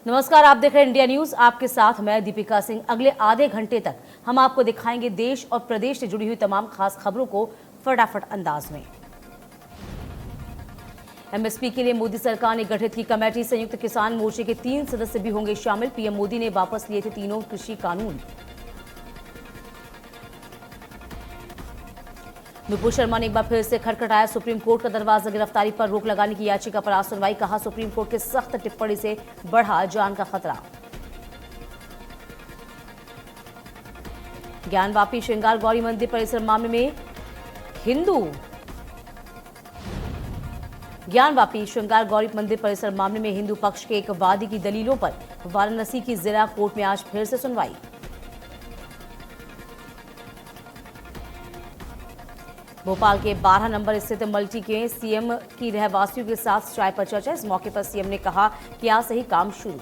नमस्कार, आप देख रहे हैं इंडिया न्यूज। आपके साथ मैं दीपिका सिंह। अगले आधे घंटे तक हम आपको दिखाएंगे देश और प्रदेश से जुड़ी हुई तमाम खास खबरों को फटाफट अंदाज में। एमएसपी के लिए मोदी सरकार ने गठित की कमेटी। संयुक्त किसान मोर्चे के 3 सदस्य भी होंगे शामिल। पीएम मोदी ने वापस लिए थे तीनों कृषि कानून। नुपुर शर्मा ने एक बार फिर से खटखटाया सुप्रीम कोर्ट का दरवाजा। गिरफ्तारी पर रोक लगाने की याचिका पर आज सुनवाई। कहा, सुप्रीम कोर्ट की सख्त टिप्पणी से बढ़ा जान का खतरा। ज्ञानवापी श्रृंगार गौरी मंदिर परिसर मामले में हिंदू पक्ष के एक वादी की दलीलों पर वाराणसी की जिला कोर्ट में आज फिर से सुनवाई। भोपाल के 12 नंबर स्थित मल्टी के सीएम की रहवासियों के साथ चाय पर चर्चा। इस मौके पर सीएम ने कहा कि आज से ही काम शुरू।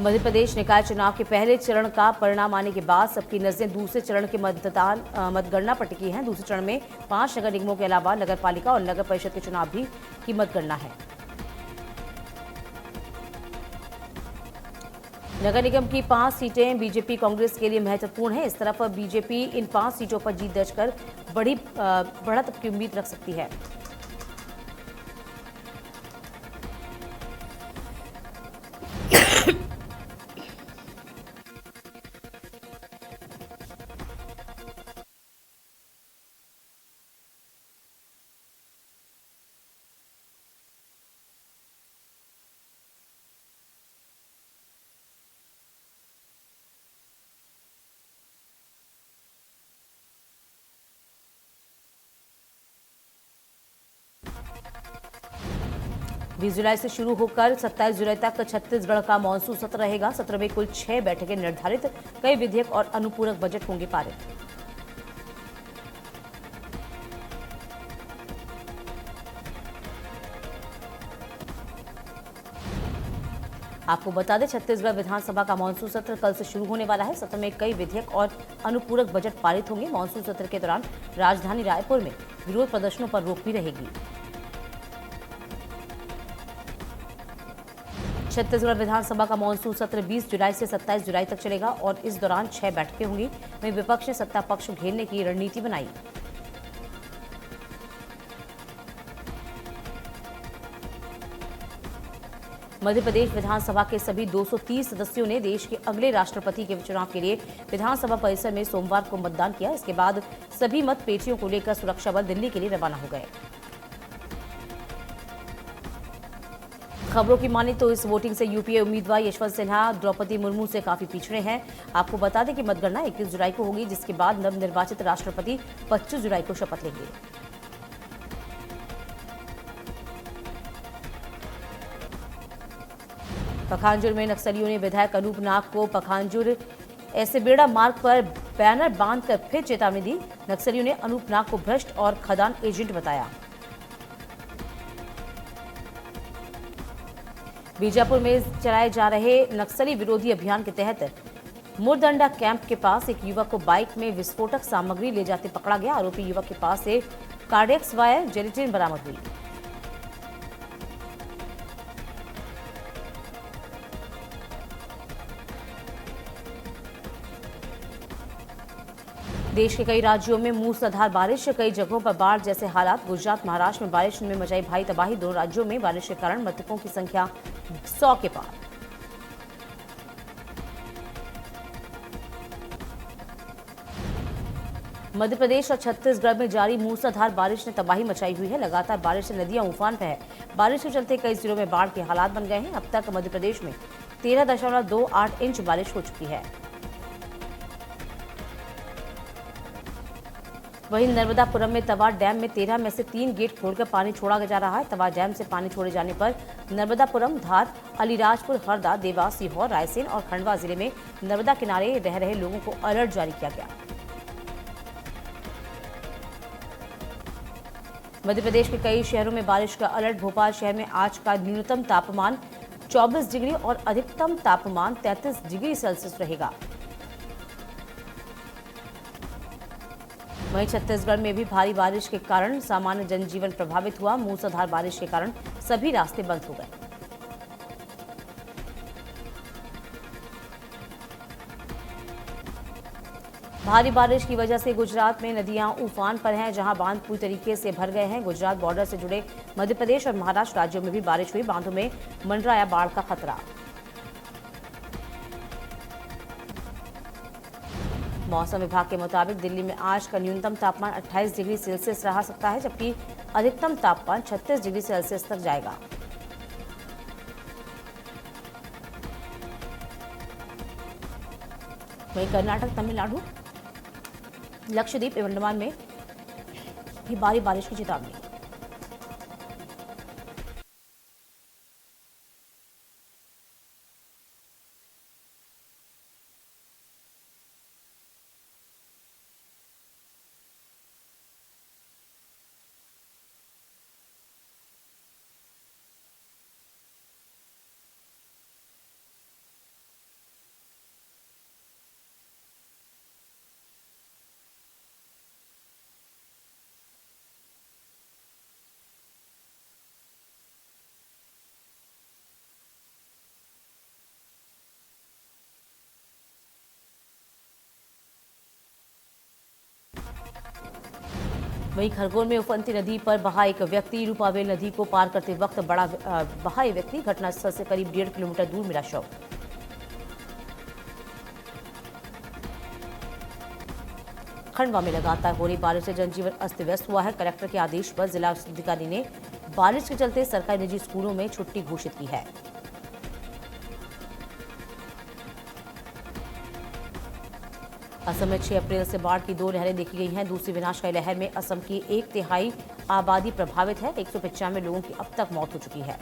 मध्य प्रदेश निकाय चुनाव के पहले चरण का परिणाम आने के बाद सबकी नजरें दूसरे चरण के मतगणना पर टिकी हैं। दूसरे चरण में 5 नगर निगमों के अलावा नगर पालिका और नगर परिषद के चुनाव भी की मतगणना है। नगर निगम की 5 सीटें बीजेपी कांग्रेस के लिए महत्वपूर्ण है। इस तरफ बीजेपी इन 5 सीटों पर जीत दर्ज कर बड़ी बढ़त की उम्मीद रख सकती है। बीस जुलाई से शुरू होकर 27 जुलाई तक छत्तीसगढ़ का मानसून सत्र रहेगा। सत्र में कुल 6 बैठकें निर्धारित। कई विधेयक और अनुपूरक बजट होंगे पारित। आपको बता दें, छत्तीसगढ़ विधानसभा का मानसून सत्र कल से शुरू होने वाला है। सत्र में कई विधेयक और अनुपूरक बजट पारित होंगे। मानसून सत्र के दौरान राजधानी रायपुर में विरोध प्रदर्शनों पर रोक भी रहेगी। छत्तीसगढ़ विधानसभा का मानसून सत्र 20 जुलाई से 27 जुलाई तक चलेगा और इस दौरान 6 बैठकें होंगी। वहीं विपक्ष ने सत्ता पक्ष घेरने की रणनीति बनाई। मध्य प्रदेश विधानसभा के सभी 230 सदस्यों ने देश के अगले राष्ट्रपति के चुनाव के लिए विधानसभा परिसर में सोमवार को मतदान किया। इसके बाद सभी मत पेटियों को लेकर सुरक्षा बल दिल्ली के लिए रवाना हो गए। खबरों की माने तो इस वोटिंग से यूपीए उम्मीदवार यशवंत सिन्हा द्रौपदी मुर्मू से काफी पिछड़े हैं। आपको बता दें कि मतगणना 21 जुलाई को होगी, जिसके बाद नवनिर्वाचित राष्ट्रपति 25 जुलाई को शपथ लेंगे। पखांजूर में नक्सलियों ने विधायक अनूप नाग को पखांजूर एसेबेड़ा मार्ग पर बैनर बांधकर फिर चेतावनी दी। नक्सलियों ने अनूप नाग को भ्रष्ट और खदान एजेंट बताया। बीजापुर में चलाए जा रहे नक्सली विरोधी अभियान के तहत मुरदंडा कैंप के पास एक युवक को बाइक में विस्फोटक सामग्री ले जाते पकड़ा गया। आरोपी युवक के पास से कार्डेक्स वायर जेलेटिन बरामद हुई। देश के कई राज्यों में मूसलाधार बारिश, कई जगहों पर बाढ़ जैसे हालात। गुजरात, महाराष्ट्र में बारिश में मचाई भारी तबाही। 2 राज्यों में बारिश के कारण मृतकों की संख्या 100 के पार। मध्य प्रदेश और छत्तीसगढ़ में जारी मूसलाधार बारिश ने तबाही मचाई हुई है। लगातार बारिश से नदियां उफान पर है। बारिश के चलते कई जिलों में बाढ़ के हालात बन गए हैं। अब तक मध्य प्रदेश में 13.28 इंच बारिश हो चुकी है। वहीं नर्मदापुरम में तवा डैम में 13 में से 3 गेट खोलकर पानी छोड़ा जा रहा है। तवा डैम से पानी छोड़े जाने पर नर्मदापुरम, धार, अलीराजपुर, हरदा, देवास, सीहोर, रायसेन और खंडवा जिले में नर्मदा किनारे रह रहे लोगों को अलर्ट जारी किया गया। मध्य प्रदेश के कई शहरों में बारिश का अलर्ट। भोपाल शहर में आज का न्यूनतम तापमान 24 डिग्री और अधिकतम तापमान 33 डिग्री सेल्सियस रहेगा। वहीं छत्तीसगढ़ में भी भारी बारिश के कारण सामान्य जनजीवन प्रभावित हुआ। मूसलाधार बारिश के कारण सभी रास्ते बंद हो गए। भारी बारिश की वजह से गुजरात में नदियां उफान पर हैं, जहां बांध पूरी तरीके से भर गए हैं। गुजरात बॉर्डर से जुड़े मध्य प्रदेश और महाराष्ट्र राज्यों में भी बारिश हुई। बांधों में मंडराया बाढ़ का खतरा। मौसम विभाग के मुताबिक दिल्ली में आज का न्यूनतम तापमान 28 डिग्री सेल्सियस रह सकता है, जबकि अधिकतम तापमान 36 डिग्री सेल्सियस तक जाएगा। वहीं कर्नाटक, तमिलनाडु, लक्षद्वीप एवं अंडमान में भी भारी बारिश की चेतावनी। वहीं खरगोन में उफनती नदी पर बहा एक व्यक्ति। रूपावेल नदी को पार करते वक्त बहा एक व्यक्ति। घटनास्थल से करीब 1.5 किलोमीटर दूर मिला शव। खंडवा में लगातार हो रही बारिश से जनजीवन अस्त व्यस्त हुआ है। कलेक्टर के आदेश पर जिला अधिकारी ने बारिश के चलते सरकारी निजी स्कूलों में छुट्टी घोषित की है। असम में 6 अप्रैल से बाढ़ की 2 लहरें देखी गई हैं। दूसरी विनाशकारी लहर में असम की 1/3 आबादी प्रभावित है। 195 लोगों की अब तक मौत हो चुकी है।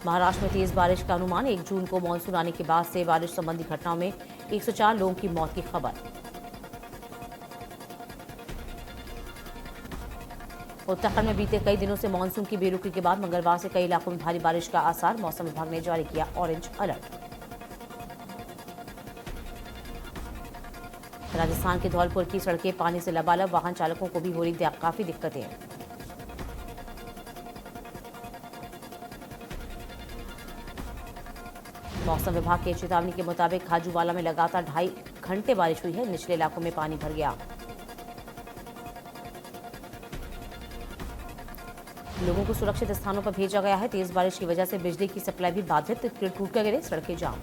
महाराष्ट्र में तेज बारिश का अनुमान। 1 जून को मानसून आने के बाद से बारिश संबंधी घटनाओं में 104 लोगों की मौत की खबर। उत्तराखंड में बीते कई दिनों से मानसून की बेरुखी के बाद मंगलवार से कई इलाकों में भारी बारिश का आसार। मौसम विभाग ने जारी किया ऑरेंज अलर्ट। राजस्थान के धौलपुर की सड़कें पानी से लबालब। वाहन चालकों को भी हो रही काफी दिक्कतें। मौसम विभाग की चेतावनी के मुताबिक खाजूवाला में लगातार 2.5 घंटे बारिश हुई है। निचले इलाकों में पानी भर गया। लोगों को सुरक्षित स्थानों पर भेजा गया है। तेज बारिश की वजह से बिजली की सप्लाई भी बाधित। टूट कर गिरे सड़कें जाम।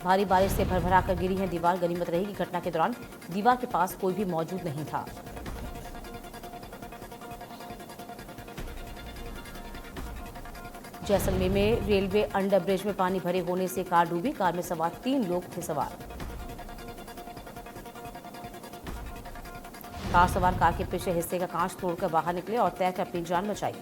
भारी बारिश से भरभरा कर गिरी है दीवार। गनीमत रही कि घटना के दौरान दीवार के पास कोई भी मौजूद नहीं था। जैसलमेर में रेलवे अंडर ब्रिज में पानी भरे होने से कार डूबी। कार में सवार 3 लोग थे सवार। कार सवार कार के पिछले हिस्से का कांच तोड़कर बाहर निकले और तैरकर अपनी जान बचाई।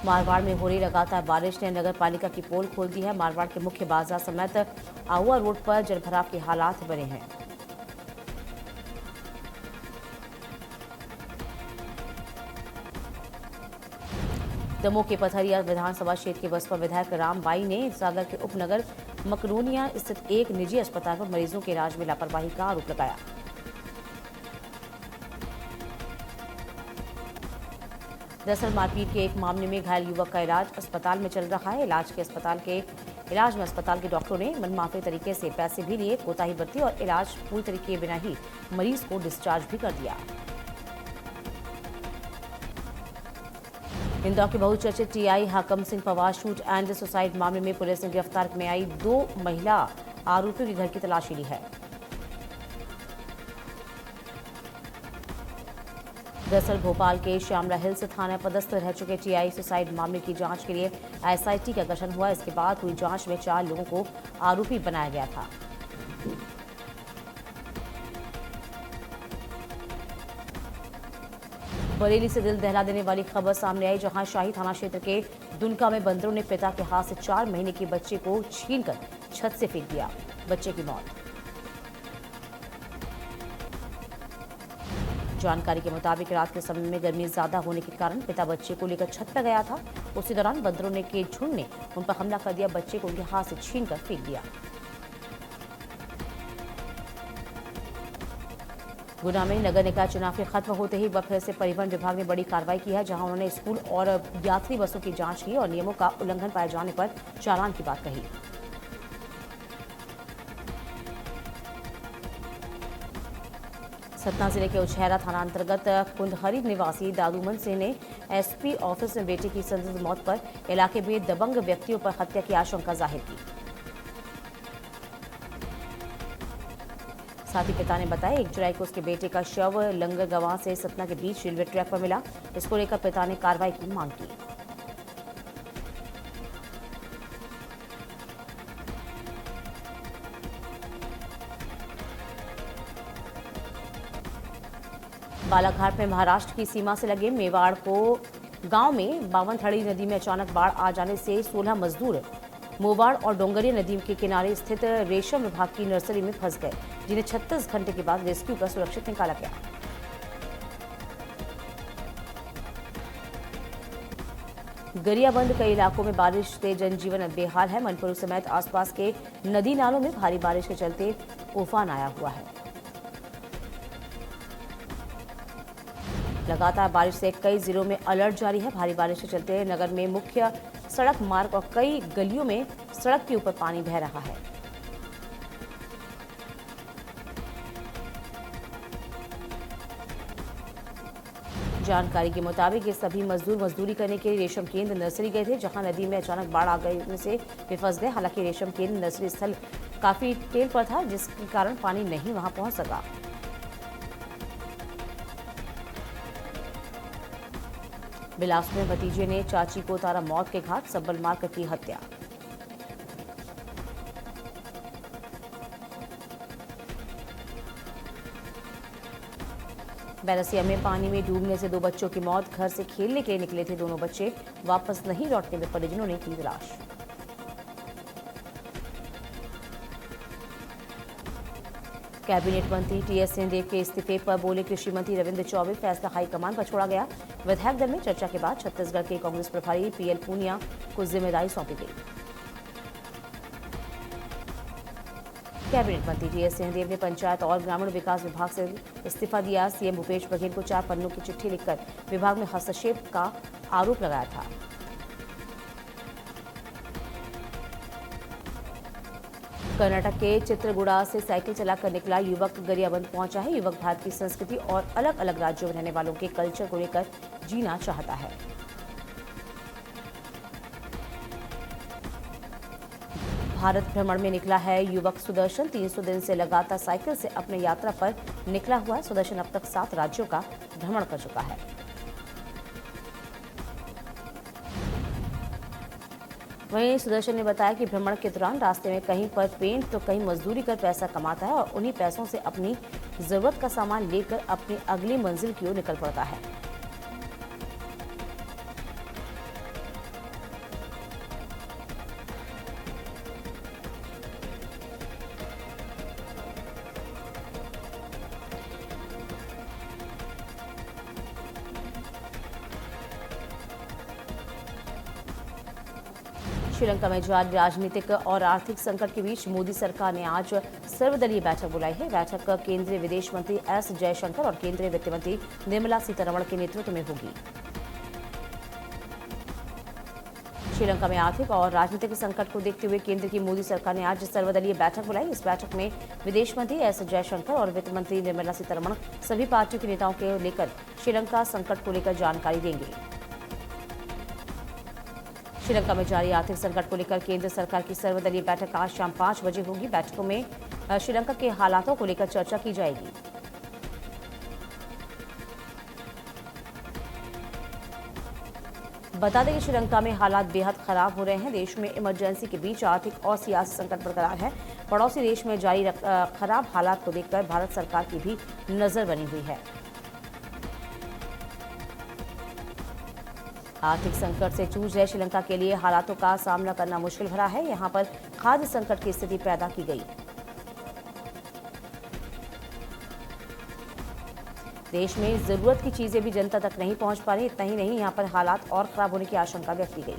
मारवाड़ में हो रही लगातार बारिश ने नगर पालिका की पोल खोल दी है। मारवाड़ के मुख्य बाजार समेत आउआ रोड पर जलभराव के हालात बने हैं। दमोह के पथरिया विधानसभा क्षेत्र के बसपा विधायक रामबाई ने सागर के उपनगर मकरोनिया स्थित एक निजी अस्पताल पर मरीजों के इलाज में लापरवाही का आरोप लगाया। दरअसल मारपीट के एक मामले में घायल युवक का इलाज अस्पताल में चल रहा है। इलाज में अस्पताल के डॉक्टरों ने मनमाफी तरीके से पैसे भी लिए, कोताही बरती और इलाज पूरी तरीके बिना ही मरीज को डिस्चार्ज भी कर दिया। इंदौर के बहुचर्चित TI Hakam Singh Pawar shoot and suicide मामले में पुलिस ने गिरफ्तार में आई 2 महिला आरोपियों के घर की तलाशी ली है। दरअसल भोपाल के श्यामला हिल्स थाना पदस्थ रह चुके टीआई सुसाइड मामले की जांच के लिए एसआईटी का गठन हुआ। इसके बाद हुई जांच में 4 लोगों को आरोपी बनाया गया था। बरेली से दिल दहला देने वाली खबर सामने आई, जहां शाही थाना क्षेत्र के दुनका में बंदरों ने पिता के हाथ से 4 महीने के बच्चे को छीनकर छत से फेंक दिया। बच्चे की मौत। जानकारी के मुताबिक रात के समय में गर्मी ज्यादा होने के कारण पिता बच्चे को लेकर छत पर गया था। उसी दौरान बंदरों के झुंड ने उन पर हमला कर दिया। बच्चे को उनके हाथ से छीनकर फेंक दिया। गुना में नगर निकाय चुनाव के खत्म होते ही एक बार फिर से परिवहन विभाग ने बड़ी कार्रवाई की है, जहां उन्होंने स्कूल और यात्री बसों की जांच की और नियमों का उल्लंघन पाए जाने पर चालान की बात कही। सतना जिले के उछैरा थाना अंतर्गत कुंदहरी निवासी दादूमन सिंह ने एसपी ऑफिस में बेटे की संदिग्ध मौत पर इलाके में दबंग व्यक्तियों पर हत्या की आशंका जाहिर की। साथ ही पिता ने बताया 1 जुलाई को उसके बेटे का शव लंगरगवां से सतना के बीच रेलवे ट्रैक पर मिला। इसको लेकर पिता ने कार्रवाई की मांग की। बालाघाट में महाराष्ट्र की सीमा से लगे मेवाड़ को गांव में बावनथड़ी नदी में अचानक बाढ़ आ जाने से 16 मजदूर मोवाड़ और डोंगरिया नदी के किनारे स्थित रेशम विभाग की नर्सरी में फंस गए, जिन्हें 36 घंटे के बाद रेस्क्यू कर सुरक्षित निकाला गया। गरियाबंद कई इलाकों में बारिश से जनजीवन बेहाल है। मनपुर समेत आसपास के नदी नालों में भारी बारिश के चलते उफान आया हुआ है। लगातार बारिश से कई जिलों में अलर्ट जारी है। भारी बारिश के चलते नगर में मुख्य सड़क मार्ग और कई गलियों में सड़क के ऊपर पानी बह रहा है। जानकारी के मुताबिक ये सभी मजदूर मजदूरी करने के लिए रेशम केंद्र नर्सरी गए थे, जहां नदी में अचानक बाढ़ आ गई से वे फंस गए। हालांकि रेशम केंद्र नर्सरी स्थल काफी टेल पर था, जिसके कारण पानी नहीं वहां पहुंच सका। बिलासपुर में भतीजे ने चाची को उतारा मौत के घाट, सब्बल मारकर की हत्या। बैरसिया में पानी में डूबने से 2 बच्चों की मौत। घर से खेलने के लिए निकले थे दोनों बच्चे, वापस नहीं लौटने में परिजनों ने की तलाश। कैबिनेट मंत्री टीएस सिंहदेव के इस्तीफे पर बोले कृषि मंत्री रविंद्र चौबे, फैसला हाईकमान पर छोड़ा गया। विधायक दल में चर्चा के बाद छत्तीसगढ़ के कांग्रेस प्रभारी पीएल पूनिया को जिम्मेदारी सौंपी गई। कैबिनेट मंत्री टीएस सिंहदेव ने पंचायत और ग्रामीण विकास विभाग से इस्तीफा दिया। सीएम भूपेश बघेल को 4 पन्नों की चिट्ठी लिखकर विभाग में हस्तक्षेप का आरोप लगाया था। कर्नाटक के चित्रगुड़ा से साइकिल चलाकर निकला युवक गरियाबंद पहुंचा है। युवक भारत की संस्कृति और अलग अलग राज्यों में रहने वालों के कल्चर को लेकर जीना चाहता है। भारत भ्रमण में निकला है युवक सुदर्शन। 300 दिन से लगातार साइकिल से अपने यात्रा पर निकला हुआ है। सुदर्शन अब तक 7 राज्यों का भ्रमण कर चुका है। वहीं सुदर्शन ने बताया कि भ्रमण के दौरान रास्ते में कहीं पर पेंट तो कहीं मजदूरी कर पैसा कमाता है और उन्हीं पैसों से अपनी जरूरत का सामान लेकर अपनी अगली मंजिल की ओर निकल पड़ता है। श्रीलंका में जारी राजनीतिक और आर्थिक संकट के बीच मोदी सरकार ने आज सर्वदलीय बैठक बुलाई है। बैठक केंद्रीय विदेश मंत्री एस जयशंकर और केंद्रीय वित्त मंत्री निर्मला सीतारमण के नेतृत्व में होगी। श्रीलंका में आर्थिक और राजनीतिक संकट को देखते हुए केंद्र की मोदी सरकार ने आज सर्वदलीय बैठक बुलाई। इस बैठक में विदेश मंत्री एस जयशंकर और वित्त मंत्री निर्मला सीतारमण सभी पार्टियों के नेताओं को लेकर श्रीलंका संकट को लेकर जानकारी देंगे। श्रीलंका में जारी आर्थिक संकट को लेकर केंद्र सरकार की सर्वदलीय बैठक आज शाम 5 बजे होगी। बैठकों में श्रीलंका के हालातों को लेकर चर्चा की जाएगी। बता दें कि श्रीलंका में हालात बेहद खराब हो रहे हैं। देश में इमरजेंसी के बीच आर्थिक और सियासी संकट बरकरार है। पड़ोसी देश में जारी खराब हालात को देखकर भारत सरकार की भी नजर बनी हुई है। आर्थिक संकट से जूझ रहे श्रीलंका के लिए हालातों का सामना करना मुश्किल भरा है। यहां पर खाद्य संकट की स्थिति पैदा की गई। देश में जरूरत की चीजें भी जनता तक नहीं पहुंच पा रही। इतना ही नहीं, यहाँ पर हालात और खराब होने की आशंका व्यक्त की गई।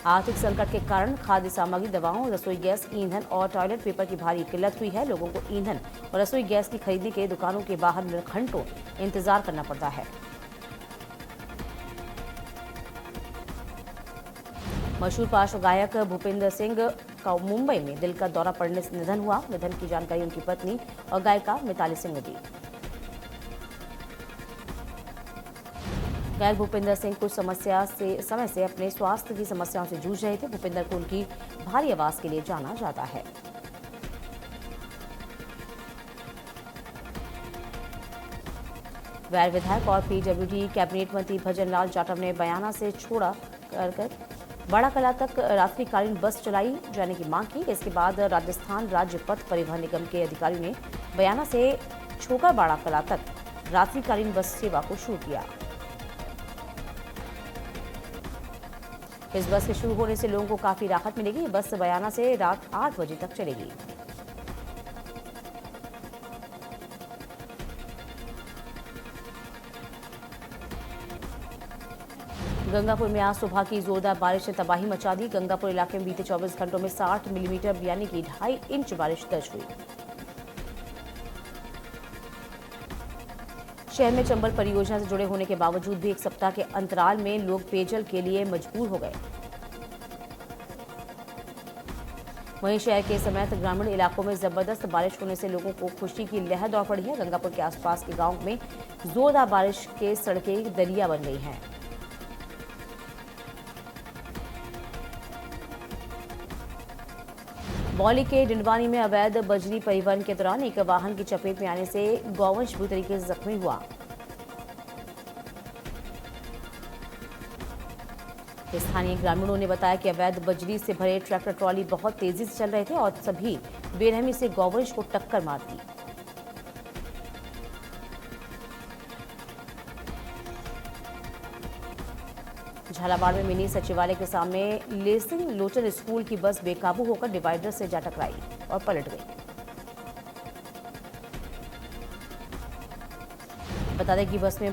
आर्थिक संकट के कारण खाद्य सामग्री, दवाओं, रसोई गैस, ईंधन और टॉयलेट पेपर की भारी किल्लत हुई है। लोगों को ईंधन और रसोई गैस की खरीदने के दुकानों के बाहर घंटों इंतजार करना पड़ता है। मशहूर पार्श्व गायक भूपेंद्र सिंह का मुंबई में दिल का दौरा पड़ने से निधन हुआ। निधन की जानकारी उनकी पत्नी और गायिका मिताली सिंह ने दी। गायक भूपेंद्र सिंह कुछ समय से अपने स्वास्थ्य की समस्याओं से जूझ रहे थे। भूपेंद्र को उनकी भारी आवाज के लिए जाना जाता है। वैर विधायक और पीडब्ल्यूडी कैबिनेट मंत्री भजन लाल जाटव ने बयाना से छोड़ा कर बड़ा कला तक रात्रिकालीन बस चलाई जाने की मांग की। इसके बाद राजस्थान राज्य पथ परिवहन निगम के अधिकारियों ने बयाना से छोकर बड़ा कला तक रात्रिकालीन बस सेवा को शुरू किया। इस बस के शुरू होने से लोगों को काफी राहत मिलेगी। बस बयाना से रात 8 बजे तक चलेगी। गंगापुर में आज सुबह की जोरदार बारिश ने तबाही मचा दी। गंगापुर इलाके में बीते 24 घंटों में 60 मिलीमीटर यानी कि 2.5 इंच बारिश दर्ज हुई। शहर में चंबल परियोजना से जुड़े होने के बावजूद भी एक सप्ताह के अंतराल में लोग पेयजल के लिए मजबूर हो गए। वहीं शहर के समेत ग्रामीण इलाकों में जबरदस्त बारिश होने से लोगों को खुशी की लहर दौड़ पड़ी है। गंगापुर के आसपास के गांव में जोरदार बारिश के सड़कें दरिया बन गई हैं। मौली के डिंडवानी में अवैध बजरी परिवहन के दौरान एक वाहन की चपेट में आने से गौवंश बुरी तरीके से जख्मी हुआ। स्थानीय ग्रामीणों ने बताया कि अवैध बजरी से भरे ट्रैक्टर ट्रॉली बहुत तेजी से चल रहे थे और सभी बेरहमी से गौवंश को टक्कर मार दी। झालावाड़ में मिनी सचिवालय के सामने लेसिंग लोचन स्कूल की बस बेकाबू होकर डिवाइडर से जा टकराई और पलट गई। बता दें कि बस में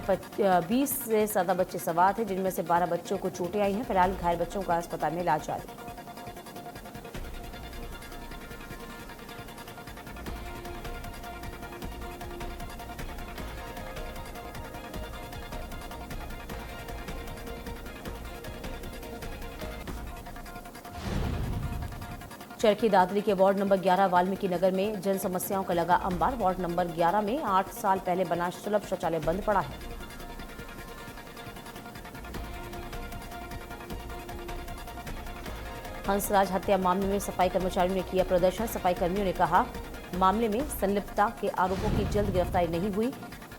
20 से ज्यादा बच्चे सवार थे, जिनमें से 12 बच्चों को चोटें आई हैं। फिलहाल घायल बच्चों का अस्पताल में इलाज जारी है। चरखी दादरी के वार्ड नंबर 11 वाल्मीकि नगर में जन समस्याओं का लगा अंबार। वार्ड नंबर 11 में 8 साल पहले बना सुलभ शौचालय बंद पड़ा है। हंसराज हत्या मामले में सफाई कर्मचारियों ने किया प्रदर्शन। सफाई कर्मियों ने कहा, मामले में संलिप्तता के आरोपों की जल्द गिरफ्तारी नहीं हुई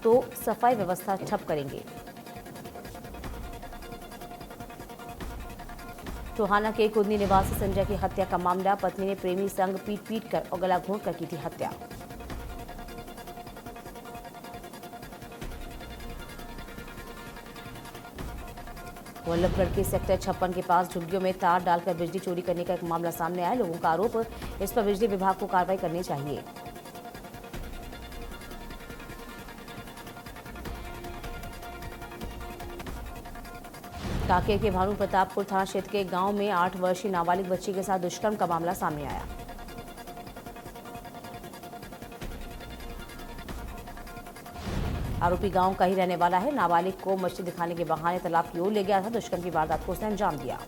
तो सफाई व्यवस्था ठप करेंगे। टोहाना के कुदनी निवासी संजय की हत्या का मामला, पत्नी ने प्रेमी संग पीट कर और गला घोंट कर की थी हत्या। वल्लभगढ़ के सेक्टर 56 के पास झुग्गियों में तार डालकर बिजली चोरी करने का एक मामला सामने आया। लोगों का आरोप, इस पर बिजली विभाग को कार्रवाई करनी चाहिए। कांकेर के भानु प्रतापपुर थाना क्षेत्र के गांव में 8 वर्षीय नाबालिग बच्ची के साथ दुष्कर्म का मामला सामने आया। आरोपी गांव का ही रहने वाला है। नाबालिग को मछली दिखाने के बहाने तालाब की ओर ले गया था। दुष्कर्म की वारदात को उसने अंजाम दिया।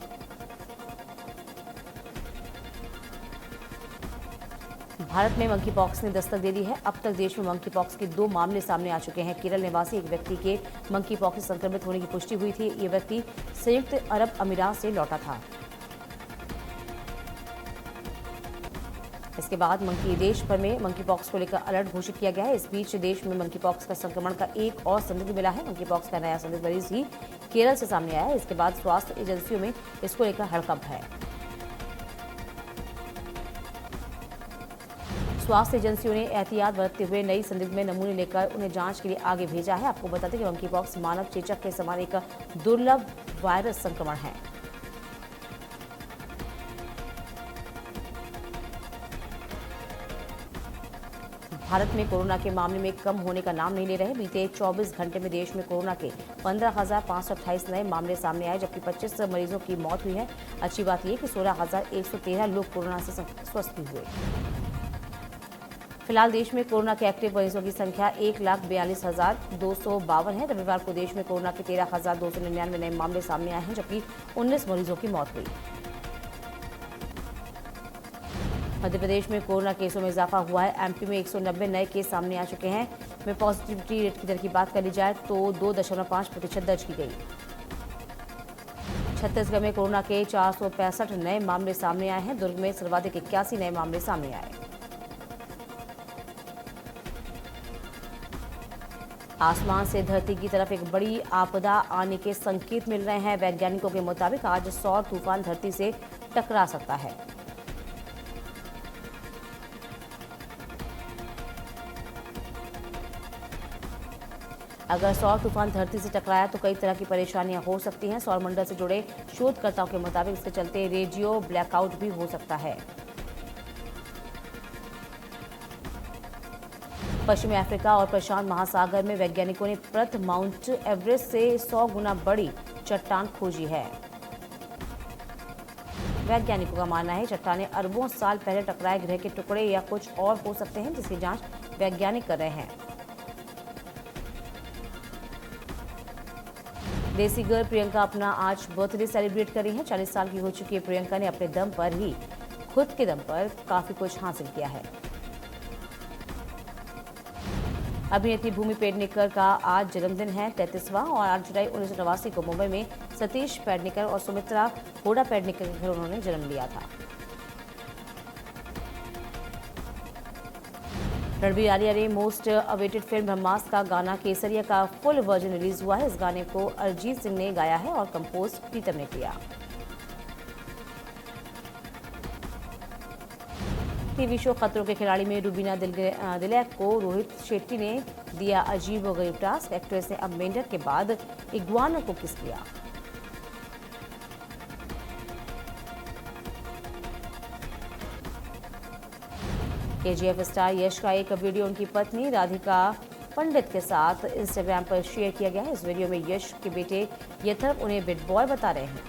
भारत में मंकी पॉक्स ने दस्तक दे दी है। अब तक देश में मंकी पॉक्स के 2 मामले सामने आ चुके हैं। केरल निवासी एक व्यक्ति के मंकी पॉक्स से संक्रमित होने की पुष्टि हुई थी। ये व्यक्ति संयुक्त अरब अमीरात से लौटा था। इसके बाद देश भर में मंकी पॉक्स को लेकर अलर्ट घोषित किया गया है। इस बीच देश में मंकी पॉक्स का संक्रमण का एक और संदिग्ध मिला है। मंकी पॉक्स का नया संदिग्ध मरीज ही केरल से सामने आया है। इसके बाद स्वास्थ्य एजेंसियों में इसको लेकर हड़कंप है। स्वास्थ्य एजेंसियों ने एहतियात बरतते हुए नई संदिग्ध में नमूने लेकर उन्हें जांच के लिए आगे भेजा है। आपको बता दें कि मंकी पॉक्स मानव चेचक के समान एक दुर्लभ वायरस संक्रमण है। भारत में कोरोना के मामले में कम होने का नाम नहीं ले रहे। बीते 24 घंटे में देश में कोरोना के 15,528 नए मामले सामने आए, जबकि 25 मरीजों की मौत हुई है। अच्छी बात यह कि 16,113 लोग कोरोना से स्वस्थ हुए। फिलहाल देश में कोरोना के एक्टिव मरीजों की संख्या 1,42,252 है। रविवार को देश में कोरोना के 13,299 नए मामले सामने आए हैं, जबकि 19 मरीजों की मौत हुई। मध्य प्रदेश में कोरोना केसों में इजाफा हुआ है। एमपी में 190 नए केस सामने आ चुके हैं। में पॉजिटिविटी रेट की दर की बात करी जाए तो 2.5% दर्ज की गई। छत्तीसगढ़ में कोरोना के 465 नए मामले सामने आए हैं। दुर्ग में सर्वाधिक 81 नए मामले सामने आए। आसमान से धरती की तरफ एक बड़ी आपदा आने के संकेत मिल रहे हैं। वैज्ञानिकों के मुताबिक आज सौर तूफान धरती से टकरा सकता है। अगर सौर तूफान धरती से टकराया तो कई तरह की परेशानियां हो सकती हैं। सौरमंडल से जुड़े शोधकर्ताओं के मुताबिक इसके चलते रेडियो ब्लैकआउट भी हो सकता है। पश्चिमी अफ्रीका और प्रशांत महासागर में वैज्ञानिकों ने प्रथ माउंट एवरेस्ट से 100 गुना बड़ी चट्टान खोजी है। वैज्ञानिकों का मानना है चट्टानें अरबों साल पहले टकराए ग्रह के टुकड़े या कुछ और हो सकते हैं, जिसकी जांच वैज्ञानिक कर रहे हैं। देसी गर्ल प्रियंका अपना आज बर्थडे सेलिब्रेट कर रही हैं। 40 साल की हो चुकी है प्रियंका ने अपने दम पर ही खुद के दम पर काफी कुछ हासिल किया है। अभिनेत्री भूमि पेडनेकर का आज जन्मदिन है, 33वां, और 8 जुलाई 1989 को मुंबई में सतीश पेडनेकर और सुमित्रा होडा पेडनेकर के घर उन्होंने जन्म लिया था। रणबीर आलिया ने मोस्ट अवेटेड फिल्म ब्रह्मास्त्र का गाना केसरिया का फुल वर्जन रिलीज हुआ है। इस गाने को अरिजीत सिंह ने गाया है और कंपोज प्रीतम ने किया। टीवी शो खतरों के खिलाड़ी में रूबीना दिलैक को रोहित शेट्टी ने दिया अजीब व गरीब टास्क। एक्ट्रेस ने अब मेंढक के बाद इग्वाना को किस किया। केजीएफ स्टार यश का एक वीडियो उनकी पत्नी राधिका पंडित के साथ इंस्टाग्राम पर शेयर किया गया है। इस वीडियो में यश के बेटे यथर्व उन्हें बिग बॉय बता रहे हैं।